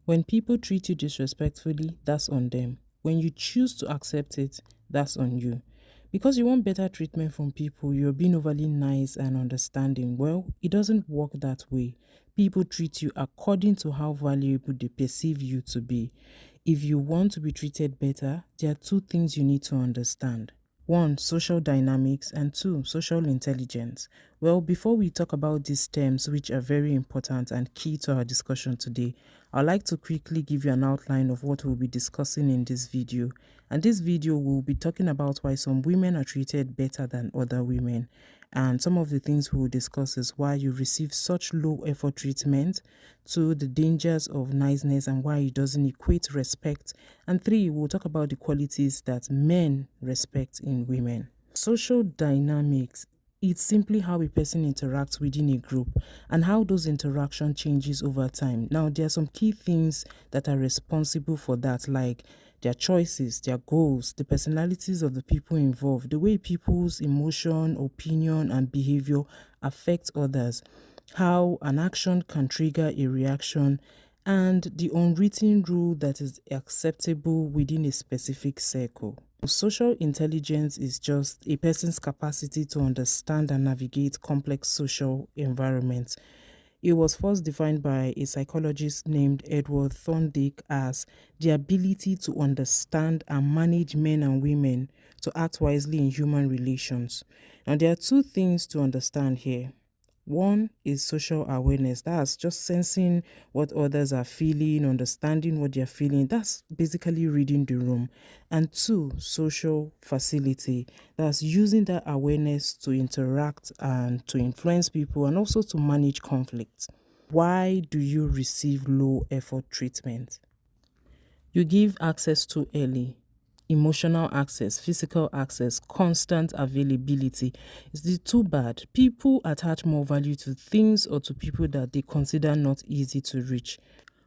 When people treat you disrespectfully, that's on them. When you choose to accept it, that's on you. Because you want better treatment from people, you're being overly nice and understanding. Well, it doesn't work that way. People treat you according to how valuable they perceive you to be. If you want to be treated better, there are two things you need to understand. One, social dynamics, and two, social intelligence. Well, before we talk about these terms, which are very important and key to our discussion today, I'd like to quickly give you an outline of what we'll be discussing in this video. And this video will be talking about why some women are treated better than other women. And some of the things we will discuss is why you receive such low effort treatment, two, the dangers of niceness and why it doesn't equate respect, and three, we'll talk about the qualities that men respect in women. Social dynamics, it's simply how a person interacts within a group and how those interaction changes over time. Now, there are some key things that are responsible for that, like their choices, their goals, the personalities of the people involved, the way people's emotion, opinion, and behavior affect others, how an action can trigger a reaction, and the unwritten rule that is acceptable within a specific circle. Social intelligence is just a person's capacity to understand and navigate complex social environments. It was first defined by a psychologist named Edward Thorndike as the ability to understand and manage men and women to act wisely in human relations. Now, there are two things to understand here. One is social awareness. That's just sensing what others are feeling, understanding what they're feeling. That's basically reading the room. And two, social facility. That's using that awareness to interact and to influence people and also to manage conflict. Why do you receive low effort treatment? You give access too early. Emotional access, physical access, constant availability. It's too bad. People attach more value to things or to people that they consider not easy to reach.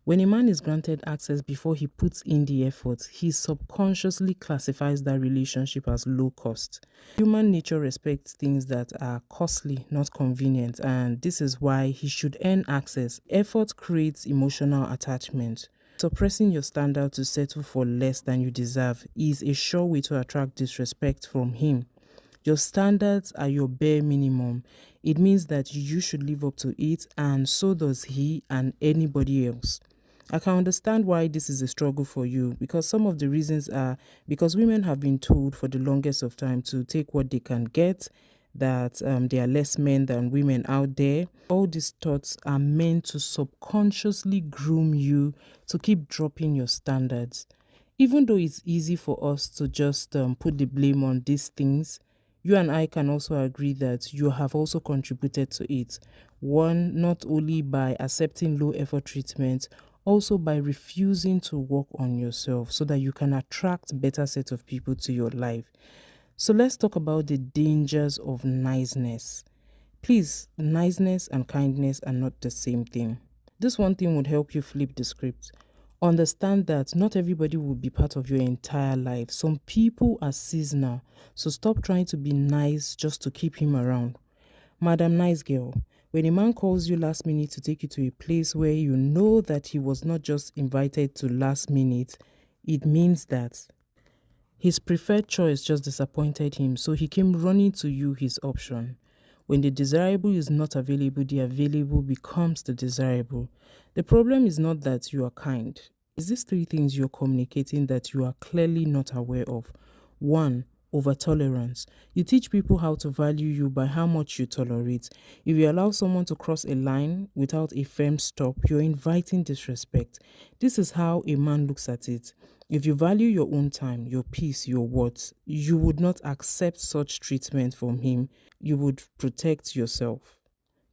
When a man is granted access before he puts in the effort, he subconsciously classifies that relationship as low cost. Human nature respects things that are costly, not convenient, and this is why he should earn access. Effort creates emotional attachment. Suppressing your standard to settle for less than you deserve is a sure way to attract disrespect from him. Your standards are your bare minimum. It means that you should live up to it, and so does he and anybody else. I can understand why this is a struggle for you, because some of the reasons are because women have been told for the longest of time to take what they can get, that there are less men than women out there. All these thoughts are meant to subconsciously groom you to keep dropping your standards. Even though it's easy for us to just put the blame on these things, you and I can also agree that you have also contributed to it. One, not only by accepting low effort treatment, also by refusing to work on yourself so that you can attract better set of people to your life. So let's talk about the dangers of niceness. Please, niceness and kindness are not the same thing. This one thing would help you flip the script. Understand that not everybody will be part of your entire life. Some people are seasonal, so stop trying to be nice just to keep him around. Madam Nice Girl, when a man calls you last minute to take you to a place where you know that he was not just invited to last minute, it means that his preferred choice just disappointed him, so he came running to you his option. When the desirable is not available, the available becomes the desirable. The problem is not that you are kind. It's these three things you're communicating that you are clearly not aware of. One, over tolerance. You teach people how to value you by how much you tolerate. If you allow someone to cross a line without a firm stop, you're inviting disrespect. This is how a man looks at it. If you value your own time, your peace, your words, you would not accept such treatment from him. You would protect yourself.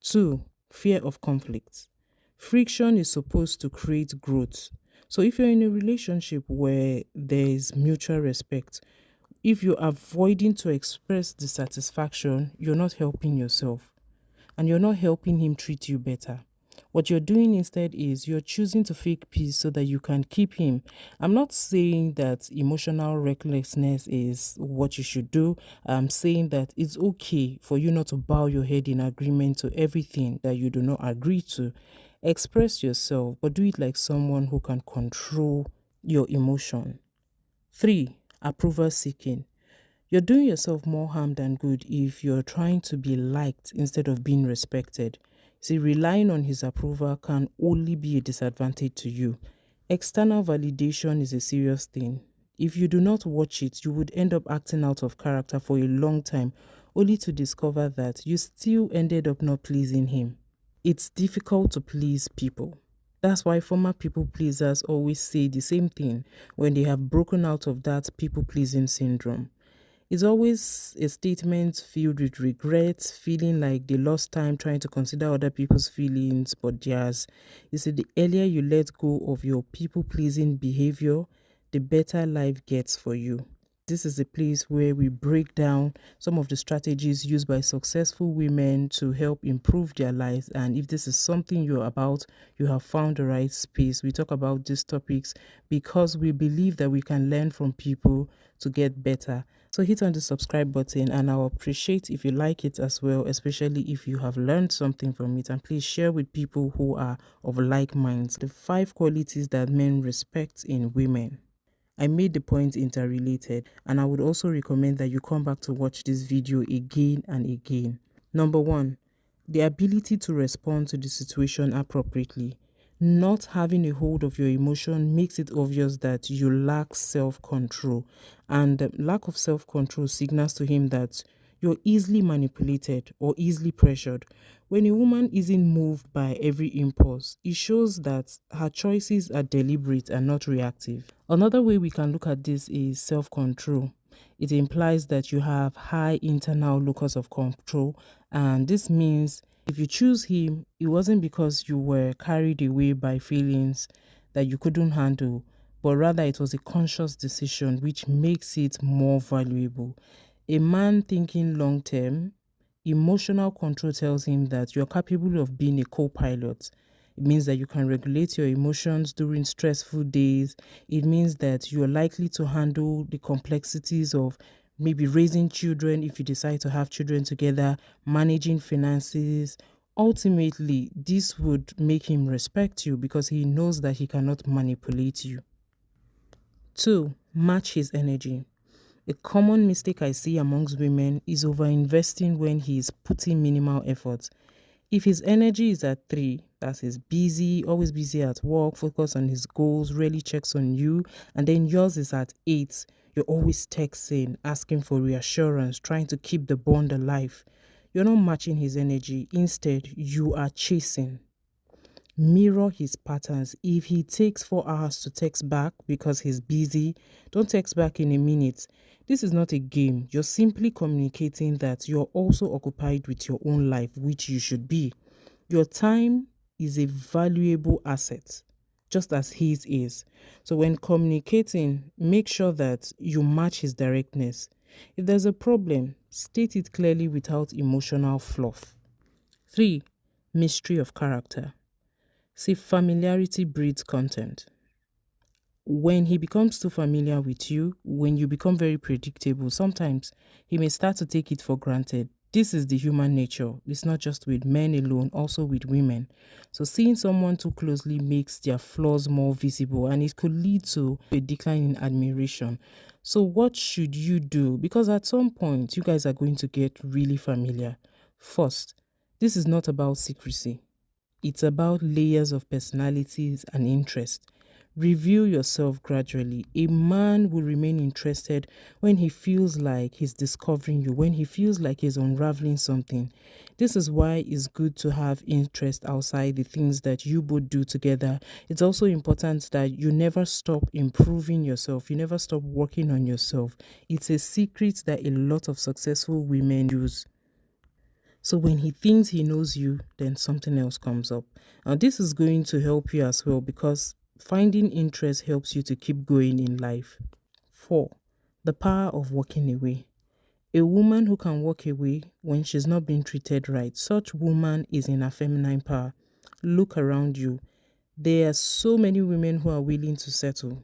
Two, fear of conflict. Friction is supposed to create growth. So if you're in a relationship where there is mutual respect, if you're avoiding to express dissatisfaction, you're not helping yourself and you're not helping him treat you better. What you're doing instead is you're choosing to fake peace so that you can keep him. I'm not saying that emotional recklessness is what you should do. I'm saying that it's okay for you not to bow your head in agreement to everything that you do not agree to. Express yourself, but do it like someone who can control your emotion. 3. Approval seeking. You're doing yourself more harm than good if you're trying to be liked instead of being respected. See, relying on his approval can only be a disadvantage to you. External validation is a serious thing. If you do not watch it, you would end up acting out of character for a long time, only to discover that you still ended up not pleasing him. It's difficult to please people. That's why former people pleasers always say the same thing when they have broken out of that people pleasing syndrome. It's always a statement filled with regret, feeling like they lost time trying to consider other people's feelings but theirs. You see, the earlier you let go of your people pleasing behavior, the better life gets for you. This is a place where we break down some of the strategies used by successful women to help improve their lives. And if this is something you're about, you have found the right space. We talk about these topics because we believe that we can learn from people to get better. So hit on the subscribe button, and I'll appreciate if you like it as well, especially if you have learned something from it. And please share with people who are of like minds. The 5 qualities that men respect in women. I made the point interrelated, and I would also recommend that you come back to watch this video again and again. Number 1, the ability to respond to the situation appropriately. Not having a hold of your emotion makes it obvious that you lack self-control, and lack of self-control signals to him that you're easily manipulated or easily pressured. When a woman isn't moved by every impulse, it shows that her choices are deliberate and not reactive. Another way we can look at this is self-control. It implies that you have high internal locus of control, and this means if you choose him, it wasn't because you were carried away by feelings that you couldn't handle, but rather it was a conscious decision, which makes it more valuable. A man thinking long term, emotional control tells him that you're capable of being a co-pilot. It means that you can regulate your emotions during stressful days. It means that you're likely to handle the complexities of maybe raising children if you decide to have children together, managing finances. Ultimately, this would make him respect you because he knows that he cannot manipulate you. 2. Match his energy. A common mistake I see amongst women is overinvesting when he is putting minimal effort. If his energy is at 3, that is busy, always busy at work, focus on his goals, rarely checks on you, and then yours is at 8, you're always texting, asking for reassurance, trying to keep the bond alive. You're not matching his energy. Instead, you are chasing. Mirror his patterns. If he takes 4 hours to text back because he's busy, don't text back in a minute. This is not a game. You're simply communicating that you're also occupied with your own life, which you should be. Your time is a valuable asset, just as his is. So when communicating, make sure that you match his directness. If there's a problem, state it clearly without emotional fluff. 3. Mystery of character. See, familiarity breeds contempt. When he becomes too familiar with you, when you become very predictable, sometimes he may start to take it for granted. This is the human nature. It's not just with men alone, also with women. So seeing someone too closely makes their flaws more visible, and it could lead to a decline in admiration. So what should you do? Because at some point, you guys are going to get really familiar. First, this is not about secrecy. It's about layers of personalities and interest. Reveal yourself gradually. A man will remain interested when he feels like he's discovering you, when he feels like he's unraveling something. This is why it's good to have interest outside the things that you both do together. It's also important that you never stop improving yourself. You never stop working on yourself. It's a secret that a lot of successful women use. So when he thinks he knows you, then something else comes up. Now this is going to help you as well because finding interest helps you to keep going in life. 4. The power of walking away. A woman who can walk away when she's not being treated right, such woman is in her feminine power. Look around you. There are so many women who are willing to settle.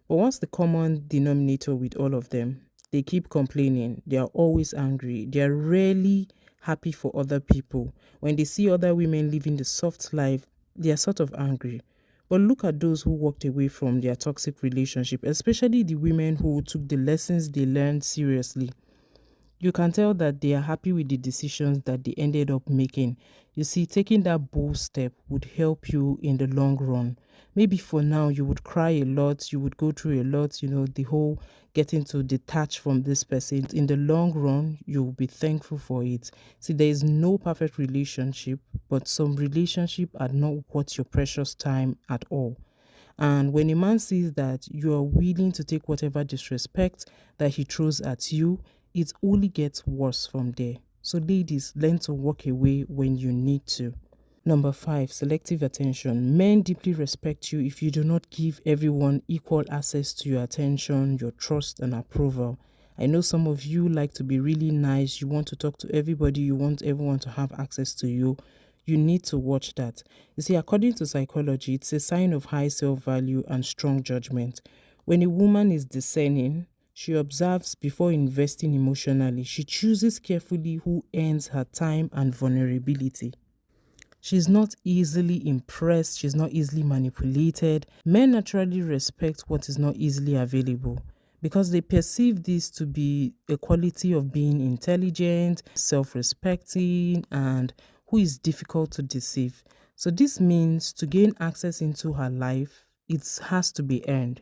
But what's the common denominator with all of them? They keep complaining. They are always angry. They are rarely happy for other people. When they see other women living the soft life, They are sort of angry. But look at those who walked away from their toxic relationship, especially the women who took the lessons they learned seriously. You can tell that they are happy with the decisions that they ended up making. You see, taking that bold step would help you in the long run. Maybe for now, you would cry a lot, you would go through a lot, the whole getting to detach from this person. In the long run, you'll be thankful for it. See, there is no perfect relationship, but some relationship are not worth your precious time at all. And when a man sees that you are willing to take whatever disrespect that he throws at you, it only gets worse from there. So, ladies, learn to walk away when you need to. Number 5, selective attention. Men deeply respect you if you do not give everyone equal access to your attention, your trust, and approval. I know some of you like to be really nice. You want to talk to everybody. You want everyone to have access to you. You need to watch that. You see, according to psychology, it's a sign of high self-value and strong judgment. When a woman is discerning, she observes before investing emotionally. She chooses carefully who earns her time and vulnerability. She's not easily impressed. She's not easily manipulated. Men naturally respect what is not easily available because they perceive this to be a quality of being intelligent, self-respecting, and who is difficult to deceive. So this means to gain access into her life, it has to be earned.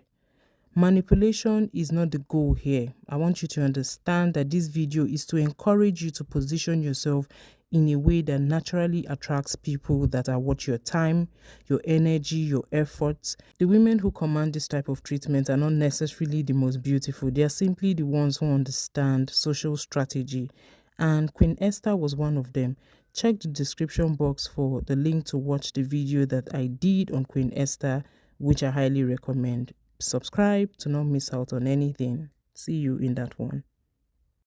Manipulation is not the goal here. I want you to understand that this video is to encourage you to position yourself in a way that naturally attracts people that are worth your time, your energy, your efforts. The women who command this type of treatment are not necessarily the most beautiful. They are simply the ones who understand social strategy. And Queen Esther was one of them. Check the description box for the link to watch the video that I did on Queen Esther, which I highly recommend. Subscribe to not miss out on anything. See you in that one.